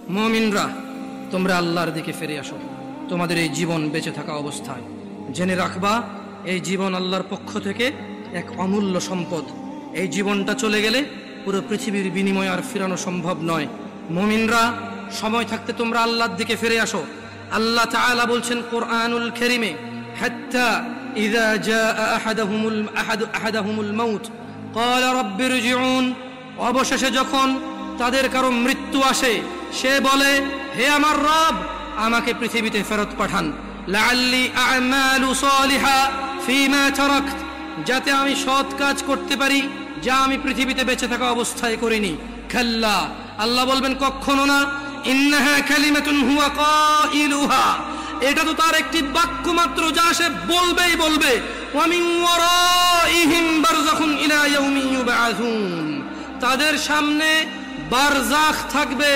মুমিনরা, তোমরা আল্লাহর দিকে ফিরে আসো তোমাদের এই জীবন বেঁচে থাকা অবস্থায়। জেনে রাখবা, এই জীবন আল্লাহর পক্ষ থেকে এক অমূল্য সম্পদ। এই জীবনটা চলে গেলে পুরো পৃথিবীর বিনিময় আর ফিরানো সম্ভব নয়। মুমিনরা, সময় থাকতে তোমরা আল্লাহর দিকে ফিরে আসো। আল্লাহ তাআলা বলছেন কোরআনুল কারীমে, হাত্তা ইযা জাআ আহাদাহুমুল মাউত ক্বালা রাব্বি ইরজিউন। অবশেষে যখন তাদের কারো মৃত্যু আসে, সে বলে, হে আমার রব, আমাকে পৃথিবীতে ফেরত পাঠান। লাআল্লি আ'মালু সালিহা ফীমা তারাকত, যাতে আমি সৎ কাজ করতে পারি যা আমি পৃথিবীতে বেঁচে থাকা অবস্থায় করিনি। কাল্লা, আল্লাহ বলবেন কখনো না। ইন্নাহা কালিমাতুন হুয়া কাইলুহা, এটা তো তার একটি বাক্য মাত্র যা সে বলবেই বলবে। ওয়া মিন ওয়ারাইহিম বারযাখুন ইলা ইয়াউমি ইউবআসুন, তাদের সামনে বারজাখ থাকবে,